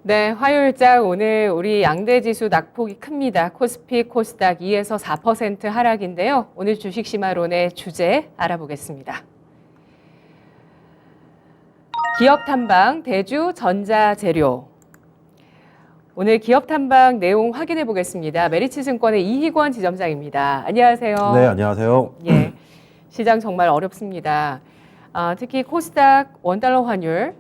네, 화요일장 오늘 우리 양대 지수 낙폭이 큽니다. 코스피, 코스닥 2에서 4% 하락인데요. 오늘 주식심화론의 주제 알아보겠습니다. 기업 탐방 대주 전자재료. 오늘 기업 탐방 내용 확인해 보겠습니다. 메리츠증권의 이희권 지점장입니다. 안녕하세요. 네, 안녕하세요. 예, 시장 정말 어렵습니다. 특히 코스닥 원달러 환율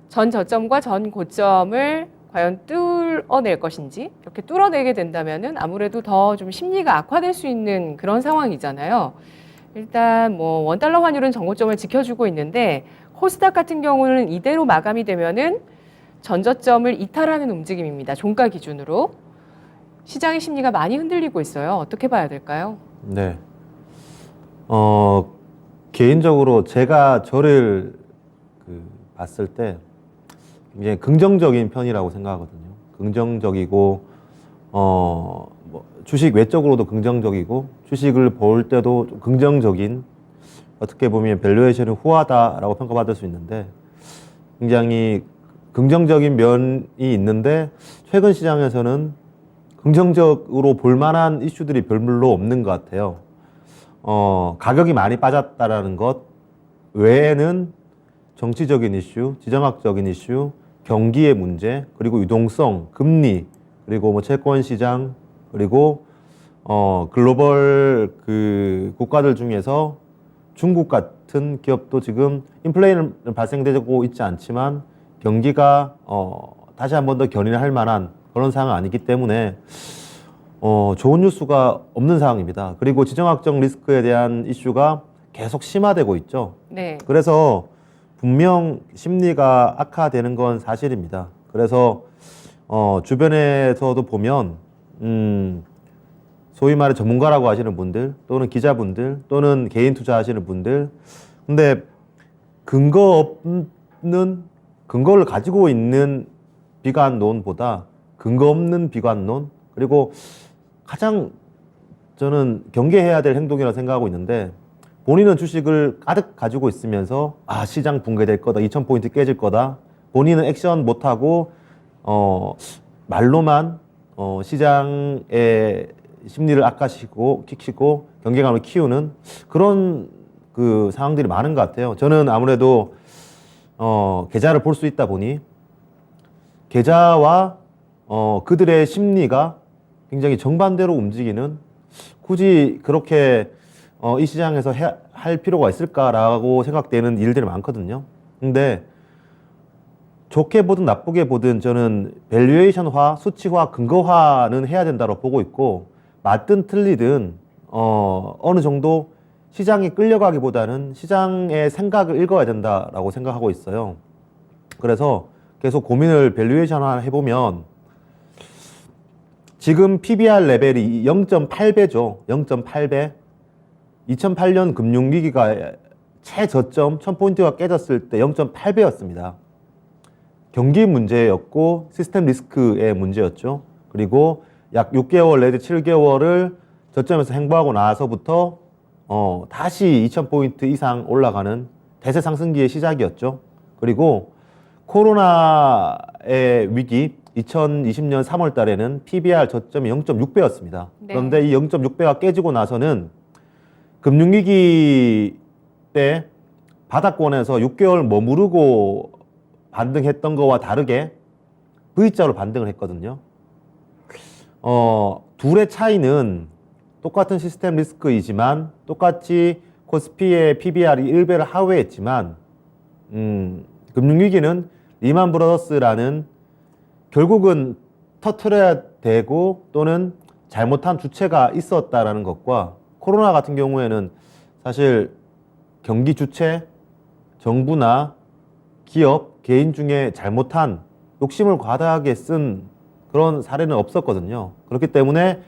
전 저점과 전 고점을 과연 뚫어낼 것인지, 이렇게 뚫어내게 된다면은 아무래도 더 좀 심리가 악화될 수 있는 그런 상황이잖아요. 일단 뭐 원달러 환율은 전고점을 지켜주고 있는데 코스닥 같은 경우는 이대로 마감이 되면은 전저점을 이탈하는 움직임입니다. 종가 기준으로. 시장의 심리가 많이 흔들리고 있어요. 어떻게 봐야 될까요? 네. 개인적으로 제가 저를 봤을 때 굉장히 긍정적인 편이라고 생각하거든요. 긍정적이고, 뭐 주식 외적으로도 긍정적이고, 주식을 볼 때도 좀 긍정적인, 어떻게 보면 밸류에이션이 후하다라고 평가받을 수 있는데, 굉장히 긍정적인 면이 있는데, 최근 시장에서는 긍정적으로 볼 만한 이슈들이 별로 없는 것 같아요. 가격이 많이 빠졌다라는 것 외에는 정치적인 이슈, 지정학적인 이슈, 경기의 문제, 그리고 유동성, 금리, 그리고 뭐 채권 시장, 그리고 글로벌 국가들 중에서 중국 같은 기업도 지금 인플레이는 발생되고 있지 않지만 경기가 다시 한 번 더 견인할 만한 그런 상황은 아니기 때문에 좋은 뉴스가 없는 상황입니다. 그리고 지정학적 리스크에 대한 이슈가 계속 심화되고 있죠. 네. 그래서 분명 심리가 악화되는 건 사실입니다. 그래서 주변에서도 보면 소위 말해 전문가라고 하시는 분들 또는 기자분들 또는 개인 투자하시는 분들, 근데 근거를 가지고 있는 비관론보다 근거 없는 비관론, 그리고 가장 저는 경계해야 될 행동이라고 생각하고 있는데, 본인은 주식을 가득 가지고 있으면서 시장 붕괴될 거다, 2000포인트 깨질 거다, 본인은 액션 못하고 말로만 시장의 심리를 악화시키고 경계감을 키우는 그런 상황들이 많은 것 같아요. 저는 아무래도 계좌를 볼 수 있다 보니 계좌와 그들의 심리가 굉장히 정반대로 움직이는, 굳이 그렇게 이 시장에서 할 필요가 있을까라고 생각되는 일들이 많거든요. 근데 좋게 보든 나쁘게 보든 저는 밸류에이션화, 수치화, 근거화는 해야 된다고 보고 있고, 맞든 틀리든 어느 정도 시장이 끌려가기보다는 시장의 생각을 읽어야 된다라고 생각하고 있어요. 그래서 계속 고민을 밸류에이션화 해보면 지금 PBR 레벨이 0.8배죠. 0.8배. 2008년 금융위기가 최저점 1000포인트가 깨졌을 때 0.8배였습니다. 경기 문제였고 시스템 리스크의 문제였죠. 그리고 약 6개월 내지 7개월을 저점에서 행보하고 나서부터 다시 2000포인트 이상 올라가는 대세 상승기의 시작이었죠. 그리고 코로나의 위기 2020년 3월 달에는 PBR 저점이 0.6배였습니다. 네. 그런데 이 0.6배가 깨지고 나서는 금융위기 때 바닥권에서 6개월 머무르고 반등했던 거와 다르게 V자로 반등을 했거든요. 둘의 차이는 똑같은 시스템 리스크이지만, 똑같이 코스피의 PBR이 1배를 하회했지만, 금융위기는 리만 브러더스라는 결국은 터트려야 되고 또는 잘못한 주체가 있었다라는 것과, 코로나 같은 경우에는 사실 경기 주체, 정부나 기업, 개인 중에 잘못한 욕심을 과다하게 쓴 그런 사례는 없었거든요. 그렇기 때문에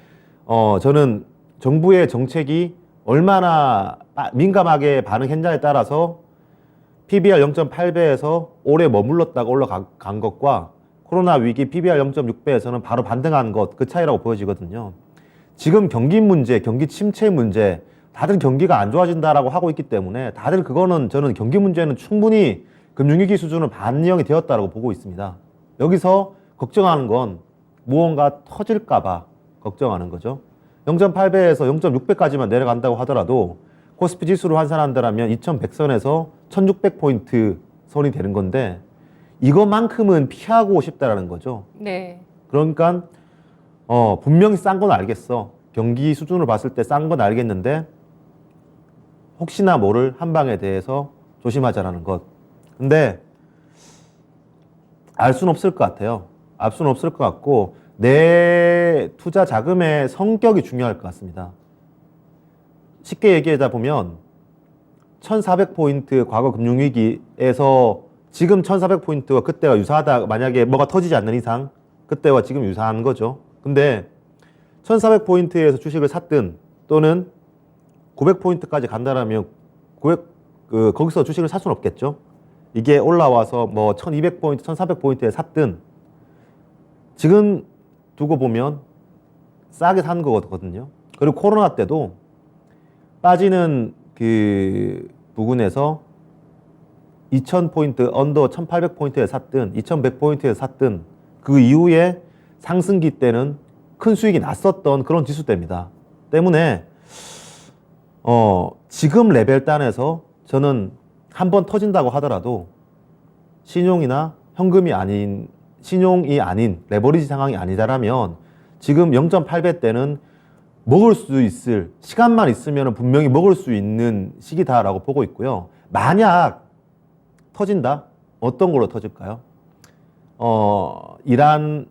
저는 정부의 정책이 얼마나 민감하게 반응했냐에 따라서 PBR 0.8배에서 오래 머물렀다가 올라간 것과 코로나 위기 PBR 0.6배에서는 바로 반등한 것, 그 차이라고 보여지거든요. 지금 경기 문제, 경기 침체 문제, 다들 경기가 안 좋아진다라고 하고 있기 때문에 다들 그거는 저는 경기 문제는 충분히 금융위기 수준으로 반영이 되었다고 보고 있습니다. 여기서 걱정하는 건 무언가 터질까봐 걱정하는 거죠. 0.8배에서 0.6배까지만 내려간다고 하더라도 코스피 지수로 환산한다면 2100선에서 1600포인트 선이 되는 건데 이것만큼은 피하고 싶다라는 거죠. 네. 그러니까 분명히 싼 건 알겠어. 경기 수준으로 봤을 때 싼 건 알겠는데 혹시나 모를 한방에 대해서 조심하자라는 것. 근데 알 수는 없을 것 같아요. 알 수는 없을 것 같고 내 투자 자금의 성격이 중요할 것 같습니다. 쉽게 얘기하다 보면 1400포인트 과거 금융위기에서 지금 1400포인트와 그때가 유사하다. 만약에 뭐가 터지지 않는 이상 그때와 지금 유사한 거죠. 근데 1400포인트에서 주식을 샀든 또는 900포인트까지 간다라면 거기서 주식을 살 수는 없겠죠. 이게 올라와서 뭐 1200포인트, 1400포인트에 샀든 지금 두고 보면 싸게 산 거거든요. 그리고 코로나 때도 빠지는 그 부근에서 2000포인트, 언더 1800포인트에 샀든 2100포인트에 샀든 그 이후에 상승기 때는 큰 수익이 났었던 그런 지수대입니다. 때문에 지금 레벨 단에서 저는 한번 터진다고 하더라도 신용이나 현금이 아닌 신용이 아닌 레버리지 상황이 아니다라면 지금 0.8배 때는 먹을 수 있을 시간만 있으면 분명히 먹을 수 있는 시기다라고 보고 있고요. 만약 터진다? 어떤 걸로 터질까요? 이란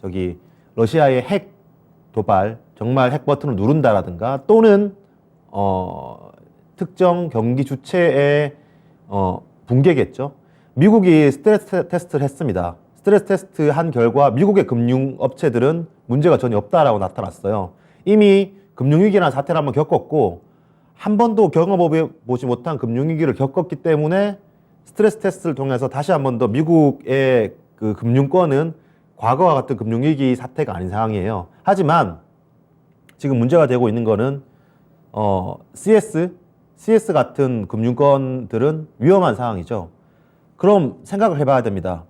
저기 러시아의 핵 도발 정말 핵 버튼을 누른다라든가 또는 특정 경기 주체의 붕괴겠죠. 미국이 스트레스 테스트를 했습니다. 스트레스 테스트 한 결과 미국의 금융업체들은 문제가 전혀 없다라고 나타났어요. 이미 금융위기라는 사태를 한번 겪었고 한 번도 경험해보지 못한 금융위기를 겪었기 때문에 스트레스 테스트를 통해서 다시 한 번 더 미국의 그 금융권은 과거와 같은 금융위기 사태가 아닌 상황이에요. 하지만 지금 문제가 되고 있는 거는 CS 같은 금융권들은 위험한 상황이죠. 그럼 생각을 해봐야 됩니다.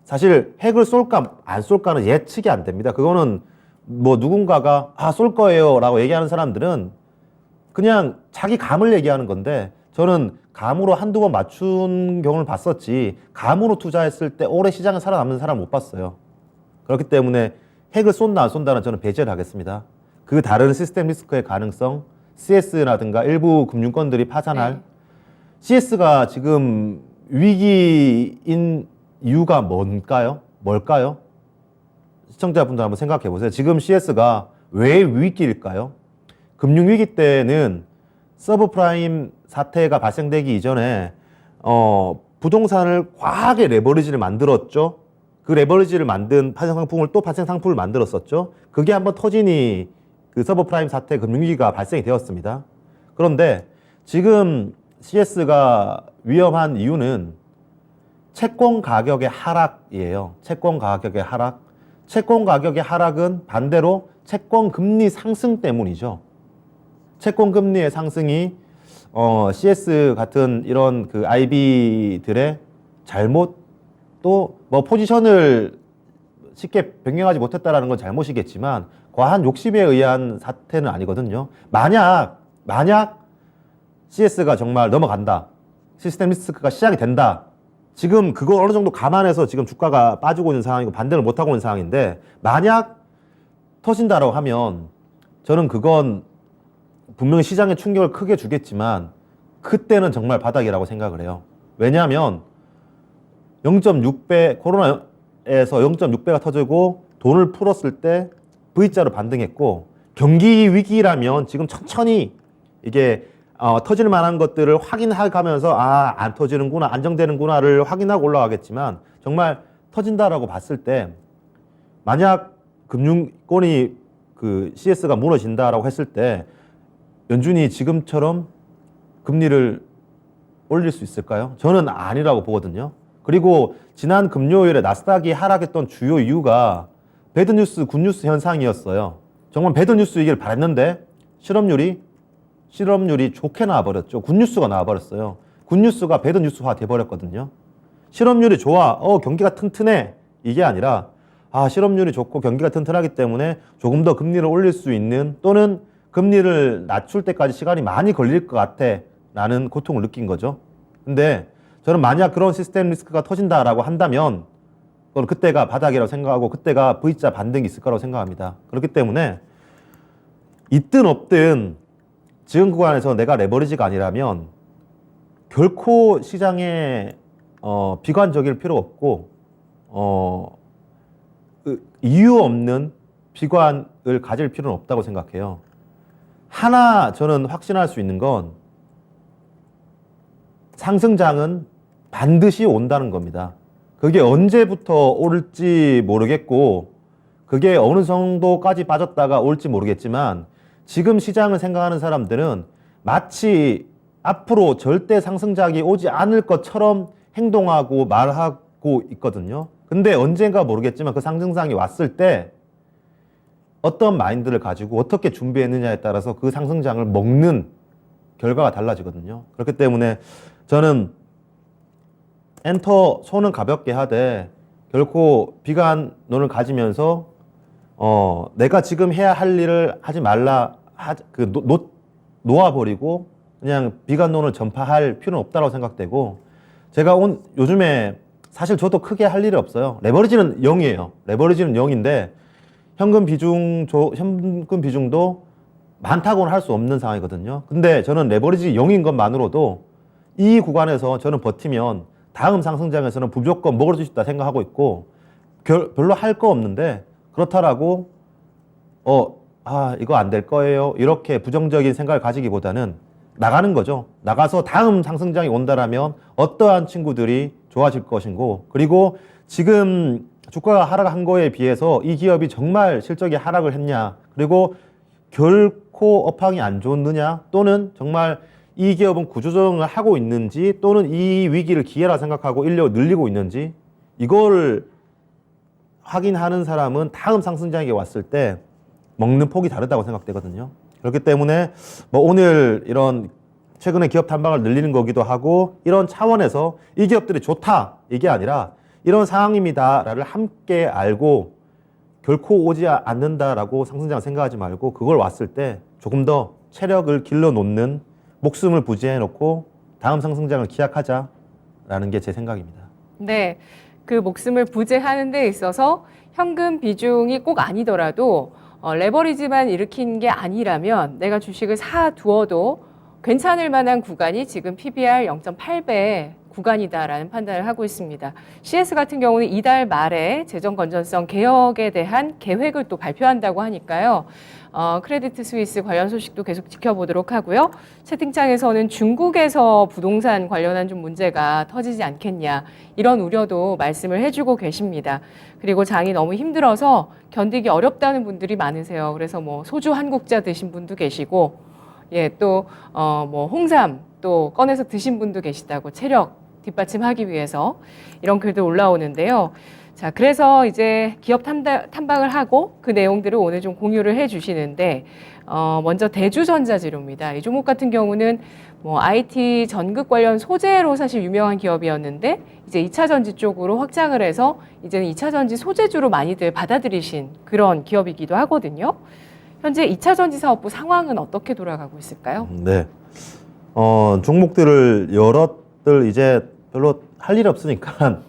사실 핵을 쏠까 안 쏠까는 예측이 안 됩니다. 그거는 뭐 누군가가 쏠 거예요 라고 얘기하는 사람들은 그냥 자기 감을 얘기하는 건데 저는 감으로 한두 번 맞춘 경우를 봤었지 감으로 투자했을 때 오래 시장에 살아남는 사람 못 봤어요. 그렇기 때문에 핵을 쏜다 안 쏜다는 저는 배제를 하겠습니다. 그 다른 시스템 리스크의 가능성 CS라든가 일부 금융권들이 파산할 CS가 지금 위기인 이유가 뭘까요? 시청자분들 한번 생각해 보세요. 지금 CS가 왜 위기일까요? 금융위기 때는 서브프라임 사태가 발생되기 이전에 부동산을 과하게 레버리지를 만들었죠. 그 레버리지를 만든 파생상품을 또 파생상품을 만들었었죠. 그게 한번 터지니 그 서브프라임 사태 금융위기가 발생이 되었습니다. 그런데 지금 CS가 위험한 이유는 채권 가격의 하락이에요. 채권 가격의 하락. 채권 가격의 하락은 반대로 채권 금리 상승 때문이죠. 채권 금리의 상승이 CS 같은 이런 그 IB들의 잘못 또 뭐 포지션을 쉽게 변경하지 못했다라는 건 잘못이겠지만 과한 욕심에 의한 사태는 아니거든요. 만약 CS가 정말 넘어간다. 시스템 리스크가 시작이 된다. 지금 그거 어느 정도 감안해서 지금 주가가 빠지고 있는 상황이고 반등을 못하고 있는 상황인데 만약 터진다라고 하면 저는 그건 분명히 시장에 충격을 크게 주겠지만 그때는 정말 바닥이라고 생각을 해요. 왜냐하면 0.6배 코로나에서 0.6배가 터지고 돈을 풀었을 때 V자로 반등했고 경기 위기라면 지금 천천히 이게 터질 만한 것들을 확인해가면서 안 터지는구나 안정되는구나를 확인하고 올라가겠지만 정말 터진다라고 봤을 때 만약 금융권이 그 CS가 무너진다라고 했을 때 연준이 지금처럼 금리를 올릴 수 있을까요? 저는 아니라고 보거든요. 그리고 지난 금요일에 나스닥이 하락했던 주요 이유가 배드뉴스, 굿뉴스 현상이었어요. 정말 배드뉴스이길 바랬는데 실업률이 좋게 나와버렸죠. 굿뉴스가 나와버렸어요. 굿뉴스가 배드뉴스화 돼버렸거든요. 실업률이 좋아, 경기가 튼튼해 이게 아니라 실업률이 좋고 경기가 튼튼하기 때문에 조금 더 금리를 올릴 수 있는 또는 금리를 낮출 때까지 시간이 많이 걸릴 것 같아 라는 고통을 느낀 거죠. 근데 저는 만약 그런 시스템 리스크가 터진다라고 한다면 그건 그때가 바닥이라고 생각하고 그때가 V자 반등이 있을 거라고 생각합니다. 그렇기 때문에 있든 없든 지금 구간에서 내가 레버리지가 아니라면 결코 시장에 비관적일 필요 없고 이유 없는 비관을 가질 필요는 없다고 생각해요. 하나 저는 확신할 수 있는 건 상승장은 반드시 온다는 겁니다. 그게 언제부터 오를지 모르겠고 그게 어느 정도까지 빠졌다가 올지 모르겠지만 지금 시장을 생각하는 사람들은 마치 앞으로 절대 상승장이 오지 않을 것처럼 행동하고 말하고 있거든요. 근데 언젠가 모르겠지만 그 상승장이 왔을 때 어떤 마인드를 가지고 어떻게 준비했느냐에 따라서 그 상승장을 먹는 결과가 달라지거든요. 그렇기 때문에 저는 엔터 손은 가볍게 하되 결코 비관론을 가지면서 내가 지금 해야 할 일을 하지 말라 놓아버리고 그냥 비관론을 전파할 필요는 없다고 생각되고 제가 요즘에 사실 저도 크게 할 일이 없어요. 레버리지는 0이에요. 레버리지는 0인데 현금 비중도 많다고는 할 수 없는 상황이거든요. 근데 저는 레버리지 0인 것만으로도 이 구간에서 저는 버티면 다음 상승장에서는 무조건 먹을 수 있다 생각하고 있고 별로 할 거 없는데 그렇다라고 이거 안 될 거예요. 이렇게 부정적인 생각을 가지기보다는 나가는 거죠. 나가서 다음 상승장이 온다라면 어떠한 친구들이 좋아질 것이고 그리고 지금 주가가 하락한 거에 비해서 이 기업이 정말 실적이 하락을 했냐 그리고 결코 업황이 안 좋느냐 또는 정말 이 기업은 구조조정을 하고 있는지 또는 이 위기를 기회라 생각하고 인력을 늘리고 있는지 이걸 확인하는 사람은 다음 상승장에 왔을 때 먹는 폭이 다르다고 생각되거든요. 그렇기 때문에 오늘 이런 최근에 기업 탐방을 늘리는 거기도 하고 이런 차원에서 이 기업들이 좋다 이게 아니라 이런 상황입니다를 함께 알고 결코 오지 않는다라고 상승장을 생각하지 말고 그걸 왔을 때 조금 더 체력을 길러놓는 목숨을 부지해놓고 다음 상승장을 기약하자라는 게 제 생각입니다. 네, 그 목숨을 부재하는 데 있어서 현금 비중이 꼭 아니더라도 레버리지만 일으킨 게 아니라면 내가 주식을 사두어도 괜찮을 만한 구간이 지금 PBR 0.8배 구간이다라는 판단을 하고 있습니다. CS 같은 경우는 이달 말에 재정 건전성 개혁에 대한 계획을 또 발표한다고 하니까요. 크레디트 스위스 관련 소식도 계속 지켜보도록 하고요. 채팅창에서는 중국에서 부동산 관련한 좀 문제가 터지지 않겠냐 이런 우려도 말씀을 해주고 계십니다. 그리고 장이 너무 힘들어서 견디기 어렵다는 분들이 많으세요. 그래서 소주 한 국자 드신 분도 계시고 또 홍삼 또 꺼내서 드신 분도 계시다고 체력 뒷받침하기 위해서 이런 글도 올라오는데요. 자, 그래서 이제 기업 탐방을 하고 그 내용들을 오늘 좀 공유를 해 주시는데 먼저 대주전자재료입니다. 이 종목 같은 경우는 IT 전극 관련 소재로 사실 유명한 기업이었는데 이제 2차 전지 쪽으로 확장을 해서 이제는 2차 전지 소재주로 많이들 받아들이신 그런 기업이기도 하거든요. 현재 2차 전지 사업부 상황은 어떻게 돌아가고 있을까요? 네. 종목들을 여럿들 이제 별로 할 일이 없으니까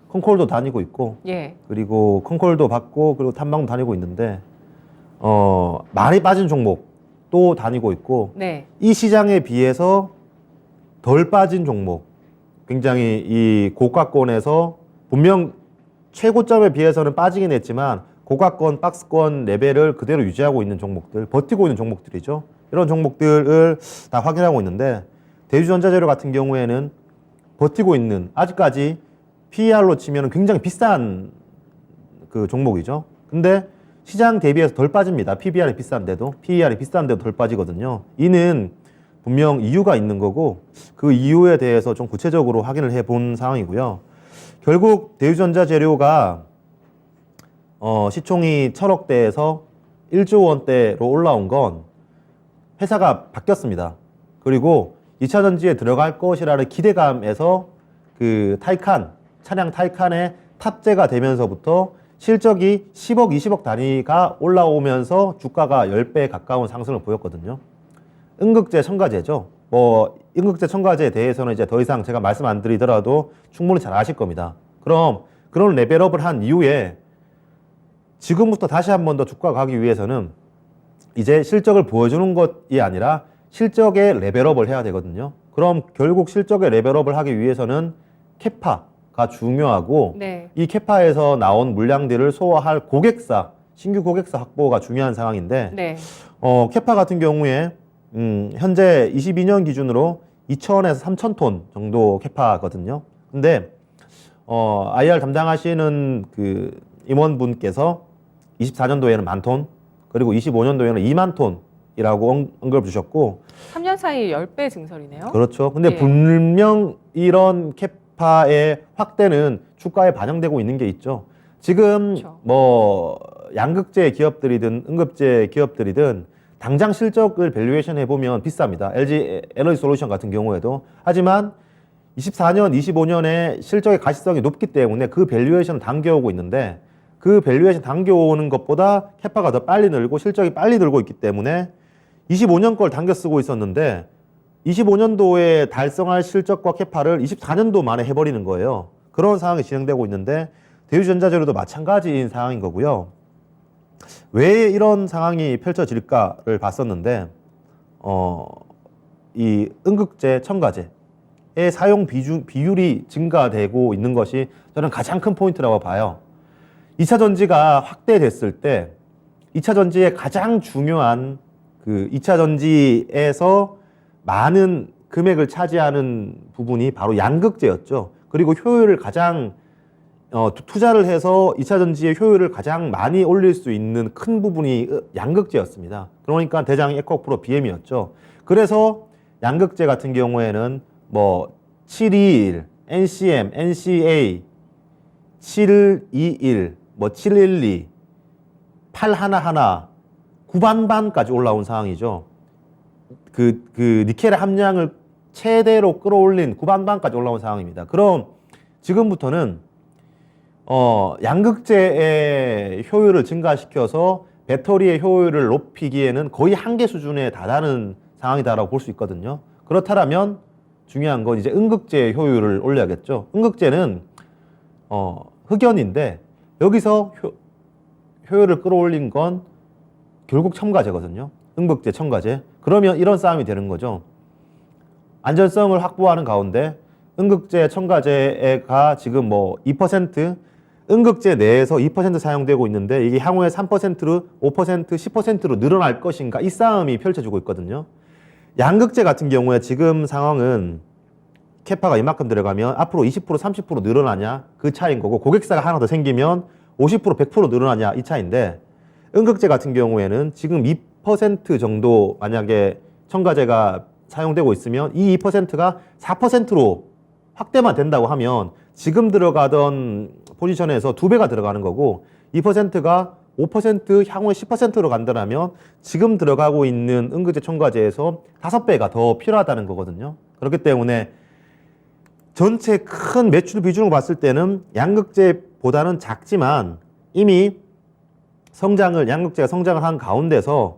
컨콜도 다니고 있고 그리고 컨콜도 받고 그리고 탐방도 다니고 있는데 많이 빠진 종목도 다니고 있고 이 시장에 비해서 덜 빠진 종목 굉장히 이 고가권에서 분명 최고점에 비해서는 빠지긴 했지만 고가권, 박스권 레벨을 그대로 유지하고 있는 종목들, 버티고 있는 종목들이죠. 이런 종목들을 다 확인하고 있는데 대주전자재료 같은 경우에는 버티고 있는 아직까지 PER로 치면 굉장히 비싼 그 종목이죠. 근데 시장 대비해서 덜 빠집니다. PBR이 비싼데도 PER이 비싼데도 덜 빠지거든요. 이는 분명 이유가 있는 거고 그 이유에 대해서 좀 구체적으로 확인을 해본 상황이고요. 결국 대주전자재료가 시총이 1,000억대에서 1조 원대로 올라온 건 회사가 바뀌었습니다. 그리고 2차 전지에 들어갈 것이라는 기대감에서 그 차량 타이칸에 탑재가 되면서부터 실적이 10억, 20억 단위가 올라오면서 주가가 10배 가까운 상승을 보였거든요. 음극재 첨가제죠. 뭐 음극재 첨가제에 대해서는 이제 더 이상 제가 말씀 안 드리더라도 충분히 잘 아실 겁니다. 그럼 그런 레벨업을 한 이후에 지금부터 다시 한 번 더 주가가 가기 위해서는 이제 실적을 보여주는 것이 아니라 실적의 레벨업을 해야 되거든요. 그럼 결국 실적의 레벨업을 하기 위해서는 캐파가 중요하고 네. 이 캐파에서 나온 물량들을 소화할 고객사, 신규 고객사 확보가 중요한 상황인데 네. 캐파 같은 경우에 현재 22년 기준으로 2,000에서 3,000톤 정도 캐파거든요. 근데 IR 담당하시는 그 임원분께서 24년도에는 10,000톤, 그리고 25년도에는 2만 톤이라고 언급을 주셨고 3년 사이 10배 증설이네요. 그렇죠. 근데 예. 분명 이런 캐파의 확대는 주가에 반영되고 있는 게 있죠. 지금 그렇죠. 뭐 양극재 기업들이든 응급재 기업들이든 당장 실적을 밸류에이션 해보면 비쌉니다. LG 에너지 솔루션 같은 경우에도. 하지만 24년, 25년에 실적의 가시성이 높기 때문에 그 밸류에이션을 당겨오고 있는데 그 밸류에이션 당겨오는 것보다 캐파가 더 빨리 늘고 실적이 빨리 늘고 있기 때문에 25년 걸 당겨 쓰고 있었는데 25년도에 달성할 실적과 캐파를 24년도 만에 해버리는 거예요. 그런 상황이 진행되고 있는데 대우전자재료도 마찬가지인 상황인 거고요. 왜 이런 상황이 펼쳐질까를 봤었는데 이 음극재, 첨가제의 사용 비율이 증가되고 있는 것이 저는 가장 큰 포인트라고 봐요. 2차 전지가 확대됐을 때 2차 전지의 가장 중요한 그 2차 전지에서 많은 금액을 차지하는 부분이 바로 양극재였죠. 그리고 효율을 가장 투자를 해서 2차 전지의 효율을 가장 많이 올릴 수 있는 큰 부분이 양극재였습니다. 그러니까 대장이 에코프로 BM이었죠. 그래서 양극재 같은 경우에는 뭐 721, NCM, NCA, 721, 뭐 712, 811, 9반반까지 올라온 상황이죠. 그 니켈의 함량을 최대로 끌어올린 9반반까지 올라온 상황입니다. 그럼 지금부터는 양극재의 효율을 증가시켜서 배터리의 효율을 높이기에는 거의 한계 수준에 달하는 상황이다라고 볼 수 있거든요. 그렇다면 중요한 건 이제 음극재의 효율을 올려야겠죠. 음극재는 흑연인데 여기서 효율을 끌어올린 건 결국 첨가제거든요. 음극재, 첨가제. 그러면 이런 싸움이 되는 거죠. 안전성을 확보하는 가운데 음극재, 첨가제가 지금 뭐 2%, 음극재 내에서 2% 사용되고 있는데 이게 향후에 3%로 5%, 10%로 늘어날 것인가 이 싸움이 펼쳐지고 있거든요. 양극재 같은 경우에 지금 상황은 캐파가 이만큼 들어가면 앞으로 20%, 30% 늘어나냐 그 차이인 거고 고객사가 하나 더 생기면 50%, 100% 늘어나냐 이 차이인데 음극재 같은 경우에는 지금 2% 정도 만약에 첨가제가 사용되고 있으면 이 2%가 4%로 확대만 된다고 하면 지금 들어가던 포지션에서 2배가 들어가는 거고 2%가 5% 향후에 10%로 간다면 지금 들어가고 있는 음극재 첨가제에서 5배가 더 필요하다는 거거든요. 그렇기 때문에 전체 큰 매출 비중을 봤을 때는 양극재보다는 작지만 이미 양극재가 성장을 한 가운데서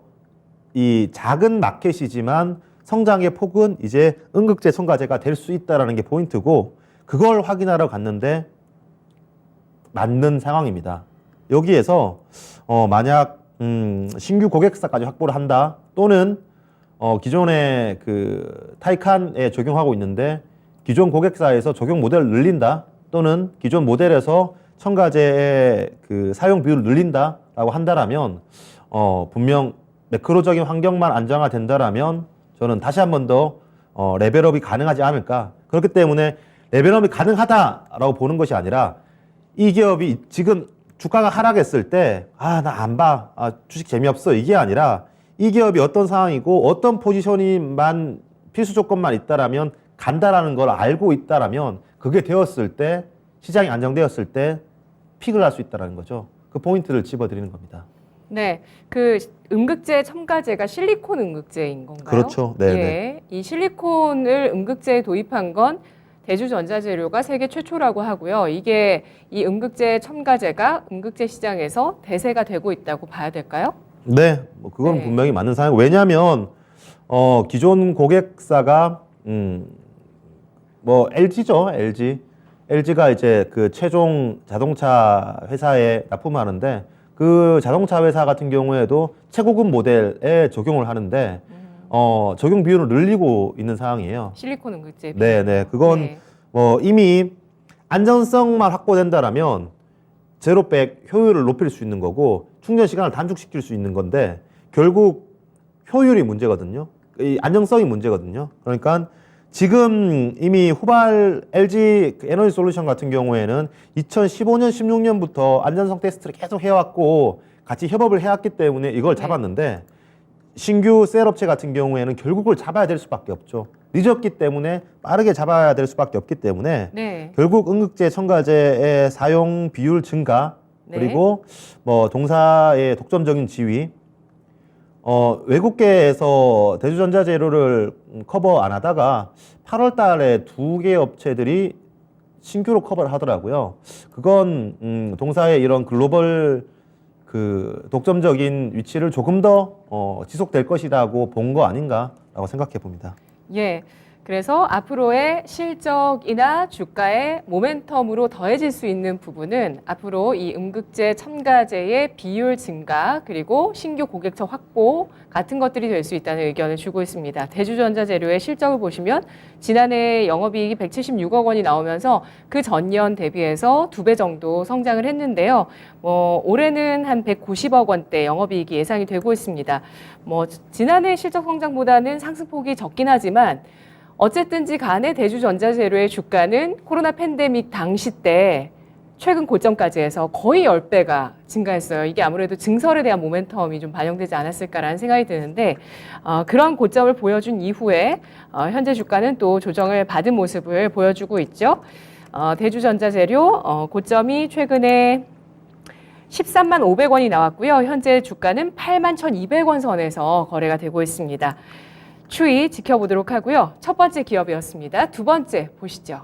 이 작은 마켓이지만 성장의 폭은 이제 음극재 첨가제가 될 수 있다는 게 포인트고 그걸 확인하러 갔는데 맞는 상황입니다. 여기에서 만약 신규 고객사까지 확보를 한다 또는 기존의 그 타이칸에 적용하고 있는데 기존 고객사에서 적용 모델을 늘린다 또는 기존 모델에서 첨가제의 그 사용 비율을 늘린다라고 한다라면 분명 매크로적인 환경만 안정화된다라면 저는 다시 한 번 더 레벨업이 가능하지 않을까. 그렇기 때문에 레벨업이 가능하다라고 보는 것이 아니라 이 기업이 지금 주가가 하락했을 때 나 안 봐. 주식 재미없어. 이게 아니라 이 기업이 어떤 상황이고 어떤 포지션이만 필수 조건만 있다라면 간다라는 걸 알고 있다라면 그게 되었을 때 시장이 안정되었을 때 픽을 할 수 있다는 거죠. 그 포인트를 집어드리는 겁니다. 네, 그 음극재 첨가제가 실리콘 음극재인 건가요? 그렇죠. 네. 예, 이 실리콘을 음극재에 도입한 건 대주전자재료가 세계 최초라고 하고요. 이게 이 음극재 첨가제가 음극재 시장에서 대세가 되고 있다고 봐야 될까요? 네, 뭐 그건 네. 분명히 맞는 상황. 왜냐하면 기존 고객사가 뭐 LG죠, LG. LG가 이제 그 최종 자동차 회사에 납품하는데 그 자동차 회사 같은 경우에도 최고급 모델에 적용을 하는데 적용 비율을 늘리고 있는 상황이에요. 실리콘 음극재. 네, 네. 그건 네. 뭐 이미 안전성만 확보된다라면 제로백 효율을 높일 수 있는 거고 충전 시간을 단축시킬 수 있는 건데 결국 효율이 문제거든요. 이 안정성이 문제거든요. 그러니까 지금 이미 후발 LG 에너지 솔루션 같은 경우에는 2015년, 16년부터 안전성 테스트를 계속 해왔고 같이 협업을 해왔기 때문에 이걸 네. 잡았는데 신규 셀업체 같은 경우에는 결국 그걸 잡아야 될 수밖에 없죠. 늦었기 때문에 빠르게 잡아야 될 수밖에 없기 때문에 네. 결국 음극재 첨가제의 사용 비율 증가 네. 그리고 뭐 동사의 독점적인 지위 외국계에서 대주전자재료를 커버 안 하다가 8월 달에 2개 업체들이 신규로 커버를 하더라고요. 그건 동사의 이런 글로벌 그 독점적인 위치를 조금 더 지속될 것이라고 본 거 아닌가라고 생각해 봅니다. 예. 그래서 앞으로의 실적이나 주가의 모멘텀으로 더해질 수 있는 부분은 앞으로 이 음극재 첨가제의 비율 증가 그리고 신규 고객처 확보 같은 것들이 될 수 있다는 의견을 주고 있습니다. 대주전자재료의 실적을 보시면 지난해 영업이익이 176억 원이 나오면서 그 전년 대비해서 2배 정도 성장을 했는데요. 올해는 한 190억 원대 영업이익이 예상이 되고 있습니다. 지난해 실적 성장보다는 상승폭이 적긴 하지만 어쨌든지 간에 대주전자재료의 주가는 코로나 팬데믹 당시 때 최근 고점까지 해서 거의 10배가 증가했어요. 이게 아무래도 증설에 대한 모멘텀이 좀 반영되지 않았을까라는 생각이 드는데 그런 고점을 보여준 이후에 현재 주가는 또 조정을 받은 모습을 보여주고 있죠. 대주전자재료 고점이 최근에 13만 500원이 나왔고요. 현재 주가는 8만 1,200원 선에서 거래가 되고 있습니다. 추이 지켜보도록 하고요. 첫 번째 기업이었습니다. 두 번째 보시죠.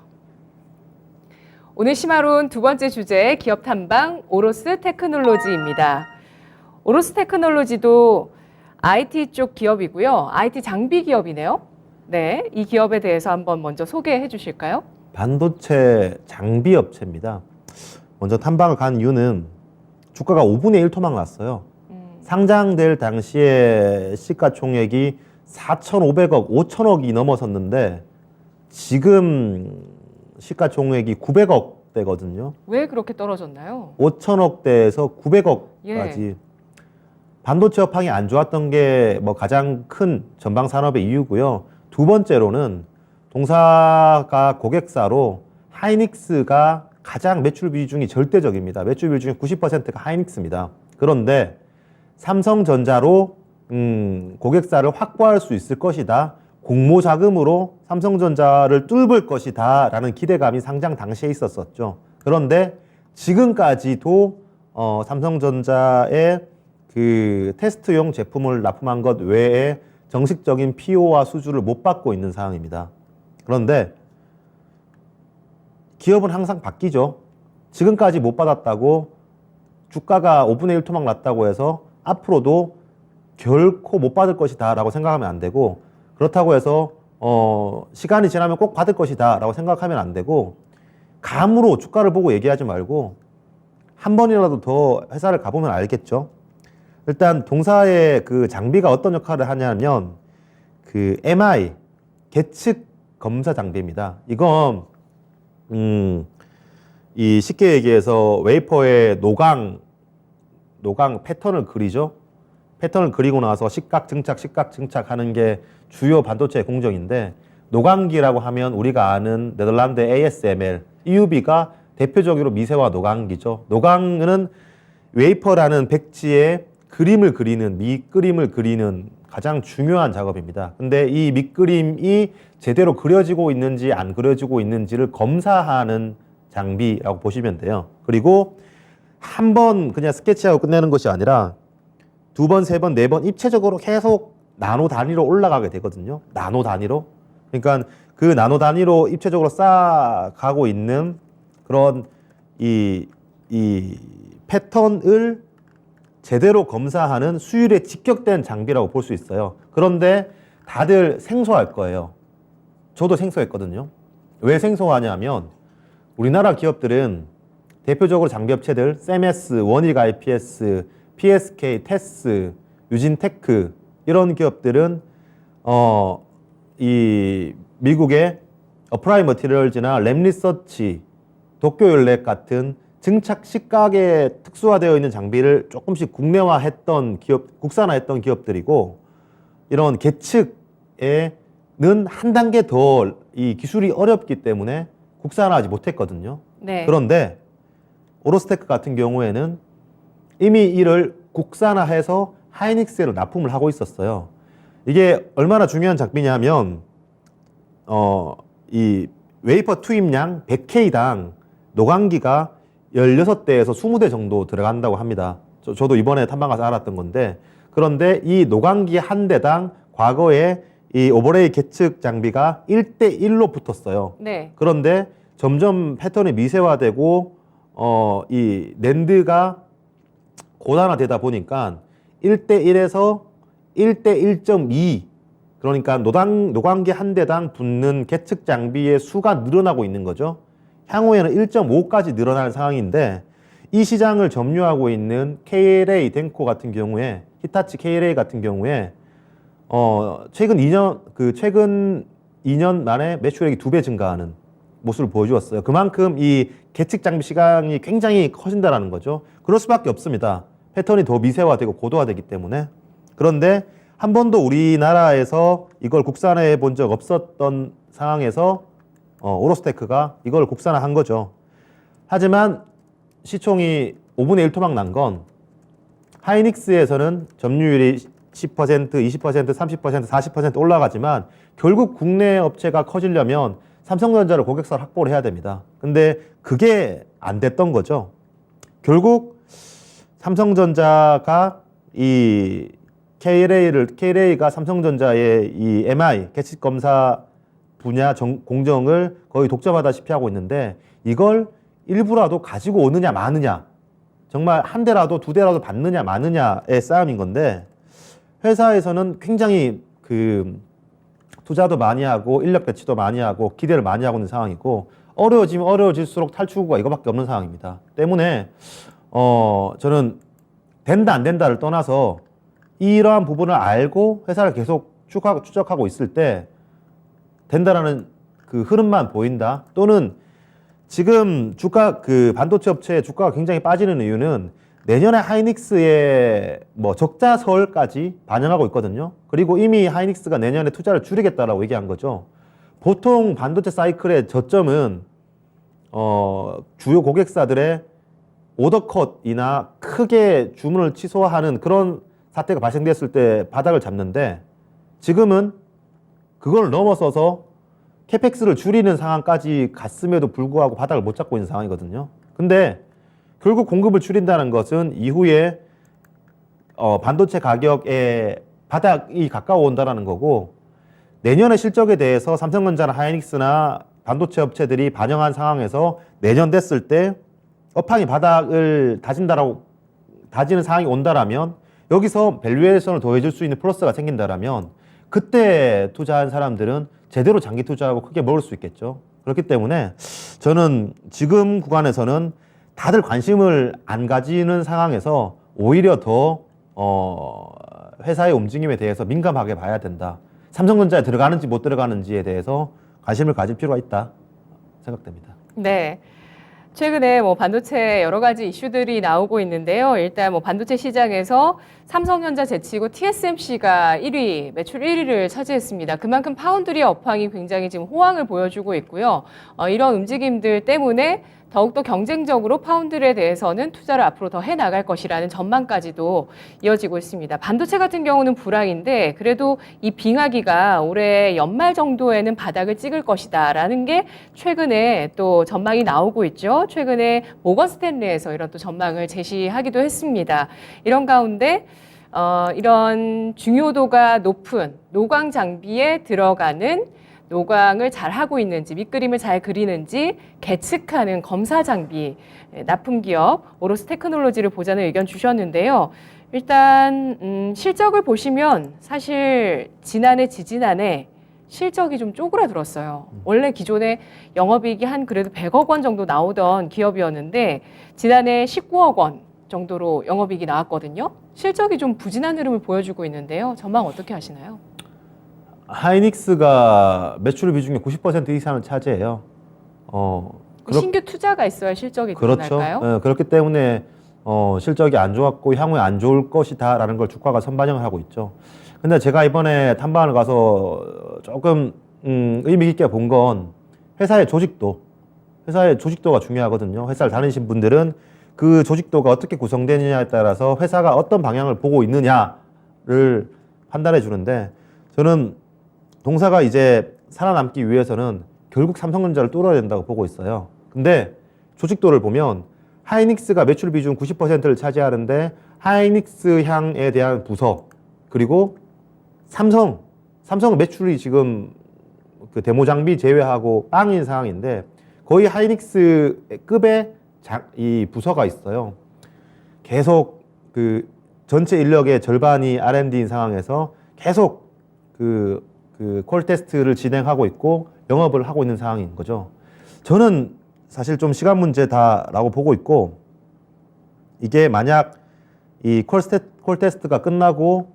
오늘 심화론 두 번째 주제 기업 탐방 오로스 테크놀로지입니다. 오로스 테크놀로지도 IT 쪽 기업이고요. IT 장비 기업이네요. 네, 이 기업에 대해서 한번 먼저 소개해 주실까요? 반도체 장비 업체입니다. 먼저 탐방을 간 이유는 주가가 5분의 1 토막 났어요. 상장될 당시에 시가총액이 4,500억, 5,000억이 넘어섰는데 지금 시가총액이 900억대거든요. 왜 그렇게 떨어졌나요? 5,000억대에서 900억까지. 예. 반도체 업황이 안 좋았던 게 뭐 가장 큰 전방 산업의 이유고요. 두 번째로는 동사가 고객사로 하이닉스가 가장 매출 비중이 절대적입니다. 매출 비중의 90%가 하이닉스입니다. 그런데 삼성전자로 고객사를 확보할 수 있을 것이다. 공모 자금으로 삼성전자를 뚫을 것이다. 라는 기대감이 상장 당시에 있었었죠. 그런데 지금까지도 삼성전자의 그 테스트용 제품을 납품한 것 외에 정식적인 PO와 수주를 못 받고 있는 상황입니다. 그런데 기업은 항상 바뀌죠. 지금까지 못 받았다고 주가가 5분의 1 토막 났다고 해서 앞으로도 결코 못 받을 것이다 라고 생각하면 안 되고 그렇다고 해서 시간이 지나면 꼭 받을 것이다 라고 생각하면 안 되고 감으로 주가를 보고 얘기하지 말고 한 번이라도 더 회사를 가보면 알겠죠. 일단 동사의 그 장비가 어떤 역할을 하냐면 그 MI 계측 검사 장비입니다. 이건 이 쉽게 얘기해서 웨이퍼에 노강 패턴을 그리죠. 패턴을 그리고 나서 식각 증착 하는 게 주요 반도체 공정인데 노광기라고 하면 우리가 아는 네덜란드 ASML, EUV가 대표적으로 미세화 노광기죠. 노광은 웨이퍼라는 백지에 그림을 그리는, 밑그림을 그리는 가장 중요한 작업입니다. 근데 이 밑그림이 제대로 그려지고 있는지 안 그려지고 있는지를 검사하는 장비라고 보시면 돼요. 그리고 한 번 그냥 스케치하고 끝내는 것이 아니라 두 번, 세 번, 네 번 입체적으로 계속 나노 단위로 올라가게 되거든요. 나노 단위로. 그러니까 그 나노 단위로 입체적으로 쌓아가고 있는 그런 이 패턴을 제대로 검사하는 수율에 직격된 장비라고 볼 수 있어요. 그런데 다들 생소할 거예요. 저도 생소했거든요. 왜 생소하냐면 우리나라 기업들은 대표적으로 장비 업체들 세메스, 원익 IPS, PSK, 테스, 유진테크 이런 기업들은 이 미국의 어프라이 머티리얼즈나 램리서치, 도쿄연랩 같은 증착 식각에 특수화되어 있는 장비를 조금씩 국내화했던 기업, 국산화했던 기업들이고 이런 계측에는 한 단계 더 이 기술이 어렵기 때문에 국산화하지 못했거든요. 네. 그런데 오로스테크 같은 경우에는 이미 이를 국산화해서 하이닉스로 납품을 하고 있었어요. 이게 얼마나 중요한 장비냐면 이 웨이퍼 투입량 100K당 노광기가 16대에서 20대 정도 들어간다고 합니다. 저도 이번에 탐방 가서 알았던 건데, 그런데 이 노광기 한 대당 과거에 이 오버레이 계측 장비가 1대1로 붙었어요. 네. 그런데 점점 패턴이 미세화되고 이 낸드가 고단화되다 보니까 1대1에서 1대1.2, 그러니까 노광기 한 대당 붙는 계측 장비의 수가 늘어나고 있는 거죠. 향후에는 1.5까지 늘어날 상황인데, 이 시장을 점유하고 있는 KLA 덴코 같은 경우에, 히타치 KLA 같은 경우에 최근 2년 만에 매출액이 2배 증가하는 모습을 보여주었어요. 그만큼 이 계측 장비 시장이 굉장히 커진다라는 거죠. 그럴 수밖에 없습니다. 패턴이 더 미세화되고 고도화되기 때문에. 그런데 한 번도 우리나라에서 이걸 국산화해 본 적 없었던 상황에서 오로스테크가 이걸 국산화한 거죠. 하지만 시총이 5분의 1 토막 난 건 하이닉스에서는 점유율이 10%, 20%, 30%, 40% 올라가지만 결국 국내 업체가 커지려면 삼성전자를 고객사를 확보를 해야 됩니다. 근데 그게 안 됐던 거죠. 결국 삼성전자가 이 KLA가 삼성전자의 이 MI 계측 검사 분야 공정을 거의 독점하다시피 하고 있는데, 이걸 일부라도 가지고 오느냐 마느냐, 정말 한 대라도 두 대라도 받느냐 마느냐의 싸움인 건데, 회사에서는 굉장히 그 투자도 많이 하고 인력 배치도 많이 하고 기대를 많이 하고 있는 상황이고, 어려워지면 어려워질수록 탈출구가 이거밖에 없는 상황입니다. 때문에 저는 된다 안 된다를 떠나서 이러한 부분을 알고 회사를 계속 추적하고 있을 때 된다라는 그 흐름만 보인다, 또는 지금 주가, 그 반도체 업체의 주가가 굉장히 빠지는 이유는 내년에 하이닉스의 뭐 적자설까지 반영하고 있거든요. 그리고 이미 하이닉스가 내년에 투자를 줄이겠다라고 얘기한 거죠. 보통 반도체 사이클의 저점은 주요 고객사들의 오더컷이나 크게 주문을 취소하는 그런 사태가 발생됐을 때 바닥을 잡는데, 지금은 그걸 넘어서서 캐펙스를 줄이는 상황까지 갔음에도 불구하고 바닥을 못 잡고 있는 상황이거든요. 근데 결국 공급을 줄인다는 것은 이후에 반도체 가격의 바닥이 가까워 온다는 거고, 내년의 실적에 대해서 삼성전자나 하이닉스나 반도체 업체들이 반영한 상황에서 내년 됐을 때 업황이 바닥을 다지는 상황이 온다라면, 여기서 밸류에이션을 더해줄 수 있는 플러스가 생긴다라면 그때 투자한 사람들은 제대로 장기 투자하고 크게 먹을 수 있겠죠. 그렇기 때문에 저는 지금 구간에서는 다들 관심을 안 가지는 상황에서 오히려 더 회사의 움직임에 대해서 민감하게 봐야 된다. 삼성전자에 들어가는지 못 들어가는지에 대해서 관심을 가질 필요가 있다 생각됩니다. 네. 최근에 뭐 반도체 여러 가지 이슈들이 나오고 있는데요. 일단 뭐 반도체 시장에서 삼성전자 제치고 TSMC가 1위, 매출 1위를 차지했습니다. 그만큼 파운드리 업황이 굉장히 지금 호황을 보여주고 있고요. 이런 움직임들 때문에 더욱더 경쟁적으로 파운드리에 대해서는 투자를 앞으로 더 해나갈 것이라는 전망까지도 이어지고 있습니다. 반도체 같은 경우는 불황인데 그래도 이 빙하기가 올해 연말 정도에는 바닥을 찍을 것이다라는 게 최근에 또 전망이 나오고 있죠. 최근에 모건 스탠리에서 이런 또 전망을 제시하기도 했습니다. 이런 가운데 이런 중요도가 높은 노광 장비에 들어가는 노광을 잘 하고 있는지, 밑그림을 잘 그리는지 계측하는 검사 장비, 납품 기업 오로스 테크놀로지를 보자는 의견 주셨는데요. 일단 실적을 보시면 사실 지난해, 지지난해 실적이 좀 쪼그라들었어요. 원래 기존에 영업이익이 한 그래도 100억 원 정도 나오던 기업이었는데 지난해 19억 원 정도로 영업이익이 나왔거든요. 실적이 좀 부진한 흐름을 보여주고 있는데요. 전망 어떻게 하시나요? 하이닉스가 매출 비중의 90% 이상을 차지해요. 신규 투자가 있어야 실적이 드러날까요? 그렇죠. 그렇기 때문에 실적이 안 좋았고 향후에 안 좋을 것이다라는 걸 주가가 선반영을 하고 있죠. 근데 제가 이번에 탐방을 가서 조금 의미 있게 본 건 회사의 조직도가 중요하거든요. 회사를 다니신 분들은 그 조직도가 어떻게 구성되느냐에 따라서 회사가 어떤 방향을 보고 있느냐를 판단해 주는데 저는 동사가 이제 살아남기 위해서는 결국 삼성전자를 뚫어야 된다고 보고 있어요. 근데 조직도를 보면 하이닉스가 매출 비중 90%를 차지하는데 하이닉스 향에 대한 부서 그리고 삼성은 매출이 지금 그 데모 장비 제외하고 빵인 상황인데 거의 하이닉스급의 이 부서가 있어요. 계속 그 전체 인력의 절반이 R&D인 상황에서 계속 그 콜 테스트를 진행하고 있고 영업을 하고 있는 상황인 거죠. 저는 사실 좀 시간 문제다라고 보고 있고 이게 만약 이 콜 테스트가 끝나고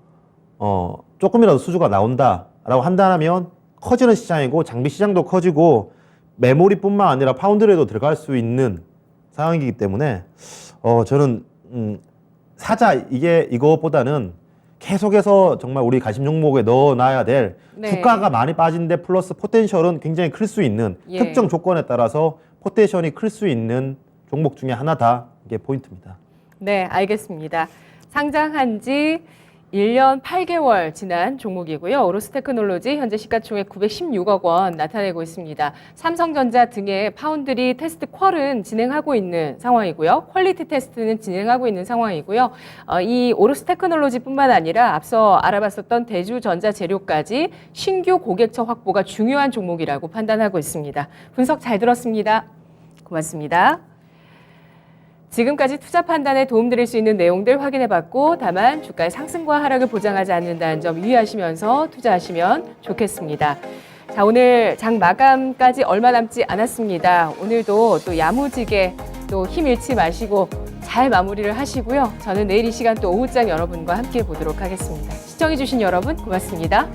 조금이라도 수주가 나온다라고 한다면 커지는 시장이고 장비 시장도 커지고 메모리뿐만 아니라 파운드리에도 들어갈 수 있는 상황이기 때문에 저는 사자 이것보다는 계속해서 정말 우리 관심 종목에 넣어놔야 될 주가가 많이 빠진데 플러스 포텐셜은 굉장히 클 수 있는 특정 조건에 따라서 포텐셜이 클 수 있는 종목 중에 하나다. 이게 포인트입니다. 네, 알겠습니다. 상장한 지 1년 8개월 지난 종목이고요. 오로스 테크놀로지 현재 시가총액 916억 원 나타내고 있습니다. 삼성전자 등의 파운드리 테스트 퀄은 진행하고 있는 상황이고요. 퀄리티 테스트는 진행하고 있는 상황이고요. 이 오로스 테크놀로지뿐만 아니라 앞서 알아봤었던 대주전자재료까지 신규 고객처 확보가 중요한 종목이라고 판단하고 있습니다. 분석 잘 들었습니다. 고맙습니다. 지금까지 투자 판단에 도움드릴 수 있는 내용들 확인해봤고 다만 주가의 상승과 하락을 보장하지 않는다는 점 유의하시면서 투자하시면 좋겠습니다. 자, 오늘 장 마감까지 얼마 남지 않았습니다. 오늘도 또 야무지게 또 힘 잃지 마시고 잘 마무리를 하시고요. 저는 내일 이 시간 또 오후장 여러분과 함께 보도록 하겠습니다. 시청해주신 여러분 고맙습니다.